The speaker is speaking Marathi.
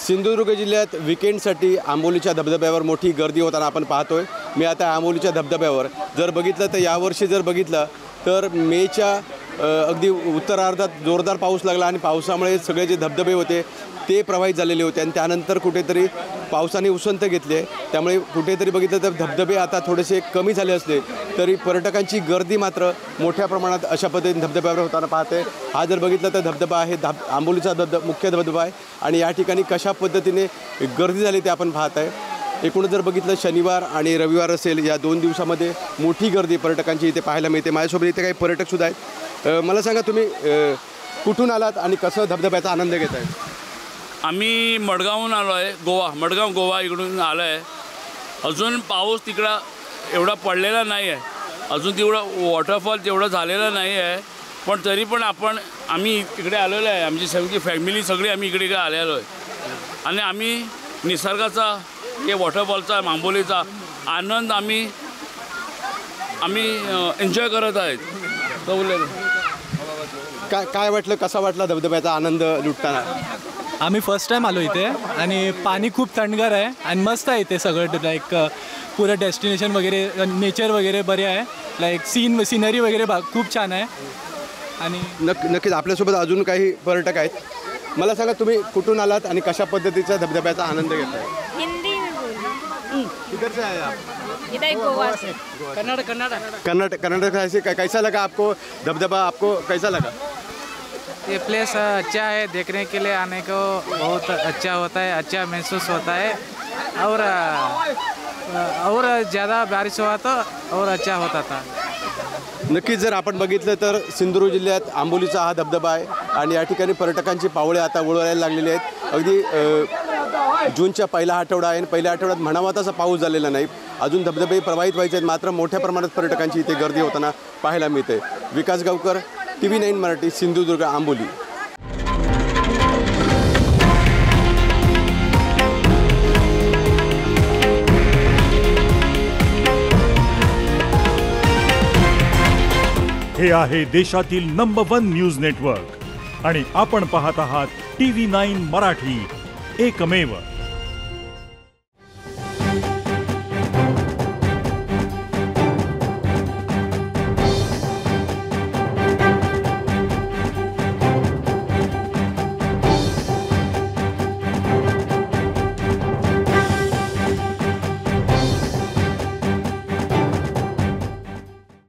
सिंधुदुर्ग जिल्ह्यात विकेंडसाठी आंबोलीच्या धबधब्यावर मोठी गर्दी होताना आपण पाहतोय। मी आता आंबोलीच्या धबधब्यावर जर बघितलं तर यावर्षी जर बघितलं तर मेच्या अगदी उत्तरार्धात जोरदार पाऊस लागला आणि पावसामुळे सगळे जे धबधबे होते ते प्रवाहित झालेले होते आणि त्यानंतर कुठेतरी पावसाने उसंत घेतली, त्यामुळे कुठेतरी बघितलं तर धबधबे आता थोडेसे कमी झाले असले तरी पर्यटकांची गर्दी मात्र मोठ्या प्रमाणात अशा पद्धतीने धबधब्यावर होताना पाहते। हा जर बघितलं तर धबधबा आहे आंबोलीचा मुख्य धबधबा आहे आणि या ठिकाणी कशा पद्धतीने गर्दी झाली ते आपण पाहत आहे। एकूणच जर बघितलं शनिवार आणि रविवार असेल या 2 दिवसामध्ये मोठी गर्दी पर्यटकांची इथे पाहायला मिळते। माझ्यासोबत इथे काही पर्यटकसुद्धा आहेत। मला सांगा तुम्ही कुठून आलात आणि कसं धबधब्याचा आनंद घेत आहे? आम्ही मडगावहून आलो आहे, मडगाव गोवा इकडून आलो आहे। अजून पाऊस तिकडं एवढा पडलेला नाही आहे, अजून तेवढा वॉटरफॉल तेवढा झालेला नाही आहे, पण तरी पण आम्ही इकडे आलेलो आहे। आमची सगळी फॅमिली सगळी आम्ही इकडे आलेलो आहे आणि आम्ही निसर्गाचा हे वॉटरफॉलचा आंबोलीचा आनंद आम्ही एन्जॉय करत आहेत। काय वाटलं, कसा वाटला धबधब्याचा आनंद लुटताना? आम्ही फर्स्ट टाइम आलो इथे आणि पाणी खूप थंडगार आहे आणि मस्त आहे इथे सगळं, लाईक पुरं डेस्टिनेशन वगैरे नेचर वगैरे बरे आहे, लाईक सिनरी वगैरे खूप छान आहे। आणि नक्कीच आपल्यासोबत अजून काही पर्यटक आहेत। मला सांगा तुम्ही कुठून आलात आणि कशा पद्धतीचा धबधब्याचा आनंद घेताय? हिंदी में बोलना। किधर से आए आप? इधर गोवा से। कर्नाटक से कैसा लगा आपको धबधबा, आपको कैसा लगा? ये प्लेस अच्छा है, देखने के लिए आने को बहुत अच्छा होता है, अच्छा महसूस होता है और ज़्यादा बारिश हुआ तो और अच्छा होता था। नक्कीच जर आपण बघितलं तर सिंधुदुर्ग जिल्ह्यात आंबोलीचा हा धबधबा आहे आणि या ठिकाणी पर्यटकांची पावळे आता वळवायला लागलेली आहेत। अगदी जूनच्या पहिला आठवडा आहे आणि पहिल्या आठवड्यात म्हणावा तसा पाऊस झालेला नाही, अजून धबधबे प्रवाहित व्हायचे आहेत, मात्र मोठ्या प्रमाणात पर्यटकांची इथे गर्दी होताना पाहायला मिळते। विकास गावकर, TV9 मराठी, सिंधुदुर्ग, आंबोली। हे आहे देशातील नंबर 1 न्यूज नेटवर्क आणि आपण पाहत आहात TV9 मराठी, एकमेव।